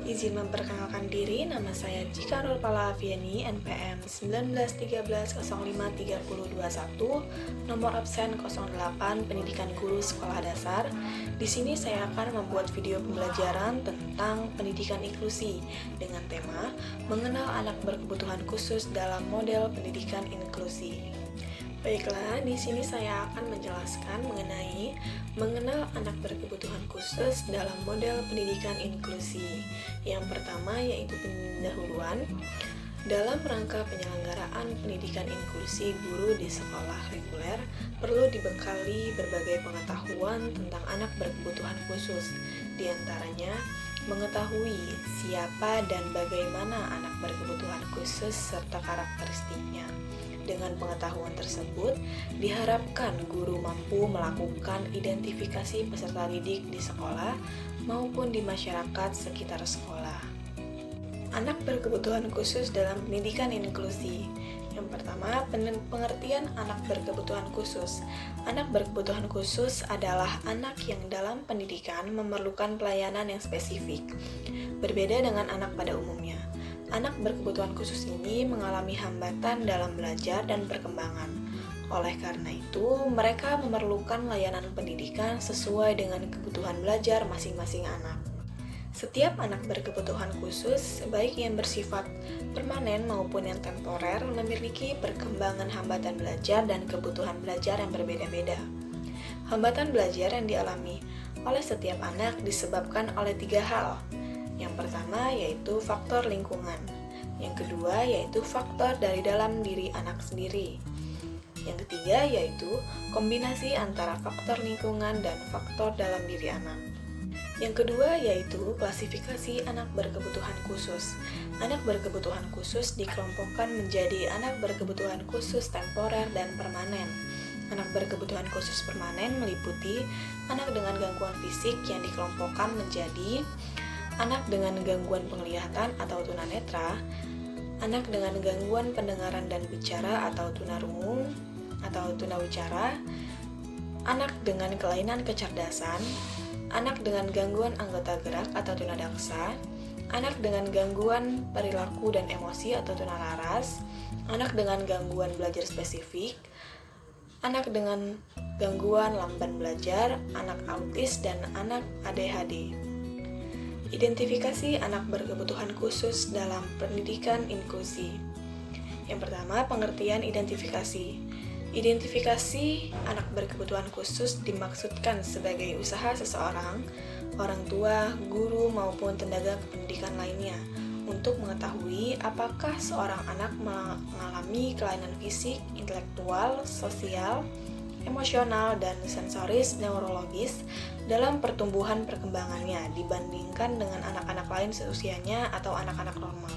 Izin memperkenalkan diri, nama saya Cika Nurpala Aviani, NPM 1913053021, nomor absen 08, Pendidikan Guru Sekolah Dasar. Di sini saya akan membuat video pembelajaran tentang pendidikan inklusi dengan tema mengenal anak berkebutuhan khusus dalam model pendidikan inklusi. Baiklah, di sini saya akan menjelaskan mengenai mengenal anak berkebutuhan khusus dalam model pendidikan inklusi. Yang pertama yaitu pendahuluan. Dalam rangka penyelenggaraan pendidikan inklusi, guru di sekolah reguler perlu dibekali berbagai pengetahuan tentang anak berkebutuhan khusus. Di antaranya, mengetahui siapa dan bagaimana anak berkebutuhan khusus serta karakteristiknya. Dengan pengetahuan tersebut, diharapkan guru mampu melakukan identifikasi peserta didik di sekolah maupun di masyarakat sekitar sekolah. Anak berkebutuhan khusus dalam pendidikan inklusi. Yang pertama, pengertian anak berkebutuhan khusus. Anak berkebutuhan khusus adalah anak yang dalam pendidikan memerlukan pelayanan yang spesifik, berbeda dengan anak pada umumnya. Anak berkebutuhan khusus ini mengalami hambatan dalam belajar dan perkembangan. Oleh karena itu, mereka memerlukan layanan pendidikan sesuai dengan kebutuhan belajar masing-masing anak. Setiap anak berkebutuhan khusus, baik yang bersifat permanen maupun yang temporer, memiliki perkembangan hambatan belajar dan kebutuhan belajar yang berbeda-beda. Hambatan belajar yang dialami oleh setiap anak disebabkan oleh 3 hal. Yang pertama yaitu faktor lingkungan. Yang kedua yaitu faktor dari dalam diri anak sendiri. Yang ketiga yaitu kombinasi antara faktor lingkungan dan faktor dalam diri anak. Yang kedua yaitu klasifikasi anak berkebutuhan khusus. Anak berkebutuhan khusus dikelompokkan menjadi anak berkebutuhan khusus temporer dan permanen. Anak berkebutuhan khusus permanen meliputi anak dengan gangguan fisik yang dikelompokkan menjadi anak dengan gangguan penglihatan atau tunanetra, anak dengan gangguan pendengaran dan bicara atau tunarungu atau tunawicara, anak dengan kelainan kecerdasan, anak dengan gangguan anggota gerak atau tunadaksa, anak dengan gangguan perilaku dan emosi atau tunalaras, anak dengan gangguan belajar spesifik, anak dengan gangguan lamban belajar, anak autis, dan anak ADHD. Identifikasi anak berkebutuhan khusus dalam pendidikan inklusi. Yang pertama, pengertian identifikasi. Identifikasi anak berkebutuhan khusus dimaksudkan sebagai usaha seseorang, orang tua, guru, maupun tenaga pendidikan lainnya untuk mengetahui apakah seorang anak mengalami kelainan fisik, intelektual, sosial, emosional, dan sensoris neurologis dalam pertumbuhan perkembangannya dibandingkan dengan anak-anak lain seusianya atau anak-anak normal.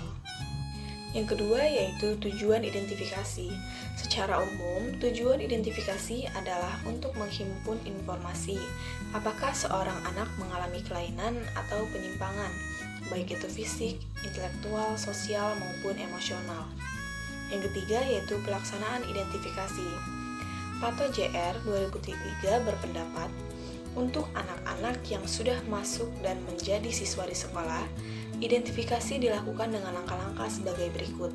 Yang kedua yaitu tujuan identifikasi. Secara umum, tujuan identifikasi adalah untuk menghimpun informasi apakah seorang anak mengalami kelainan atau penyimpangan, baik itu fisik, intelektual, sosial, maupun emosional. Yang ketiga yaitu pelaksanaan identifikasi. Pato JR 2003 berpendapat, untuk anak-anak yang sudah masuk dan menjadi siswa di sekolah, identifikasi dilakukan dengan langkah-langkah sebagai berikut,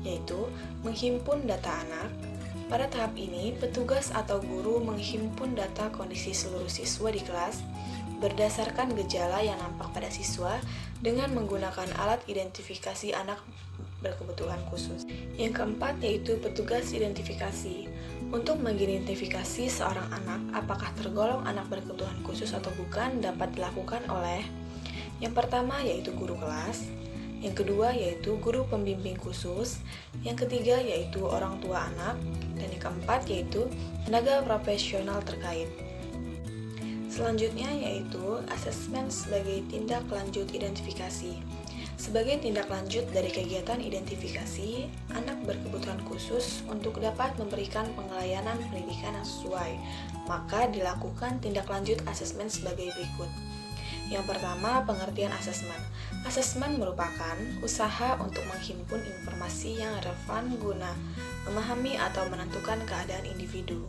yaitu menghimpun data anak. Pada tahap ini, petugas atau guru menghimpun data kondisi seluruh siswa di kelas berdasarkan gejala yang nampak pada siswa dengan menggunakan alat identifikasi anak berkebutuhan khusus. Yang keempat yaitu petugas identifikasi. Untuk mengidentifikasi seorang anak apakah tergolong anak berkebutuhan khusus atau bukan dapat dilakukan oleh yang pertama yaitu guru kelas, yang kedua yaitu guru pembimbing khusus, yang ketiga yaitu orang tua anak, dan yang keempat yaitu tenaga profesional terkait. Selanjutnya yaitu asesmen sebagai tindak lanjut identifikasi. Sebagai tindak lanjut dari kegiatan identifikasi anak berkebutuhan khusus untuk dapat memberikan pelayanan pendidikan yang sesuai, maka dilakukan tindak lanjut asesmen sebagai berikut. Yang pertama, pengertian asesmen. Asesmen merupakan usaha untuk menghimpun informasi yang relevan guna memahami atau menentukan keadaan individu.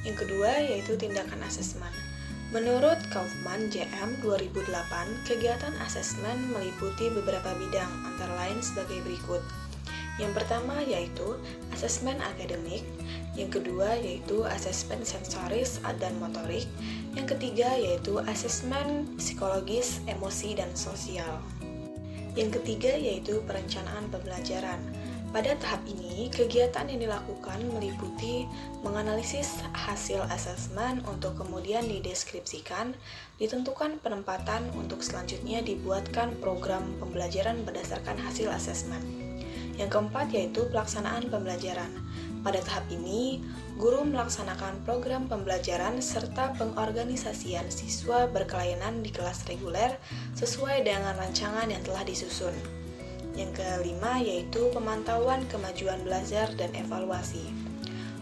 Yang kedua yaitu tindakan asesmen. Menurut Kaufman JM 2008, kegiatan asesmen meliputi beberapa bidang, antara lain sebagai berikut. Yang pertama yaitu asesmen akademik, yang kedua yaitu asesmen sensoris dan motorik, yang ketiga yaitu asesmen psikologis, emosi, dan sosial. Yang ketiga yaitu perencanaan pembelajaran. Pada tahap ini, kegiatan yang dilakukan meliputi menganalisis hasil asesmen untuk kemudian dideskripsikan, ditentukan penempatan untuk selanjutnya dibuatkan program pembelajaran berdasarkan hasil asesmen. Yang keempat yaitu pelaksanaan pembelajaran. Pada tahap ini, guru melaksanakan program pembelajaran serta pengorganisasian siswa berkelainan di kelas reguler sesuai dengan rancangan yang telah disusun. Yang kelima yaitu pemantauan kemajuan belajar dan evaluasi.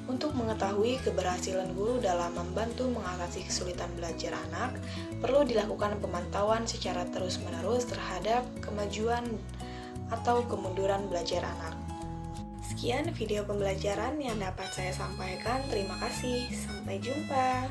Untuk mengetahui keberhasilan guru dalam membantu mengatasi kesulitan belajar anak, perlu dilakukan pemantauan secara terus-menerus terhadap kemajuan atau kemunduran belajar anak. Sekian video pembelajaran yang dapat saya sampaikan. Terima kasih. Sampai jumpa.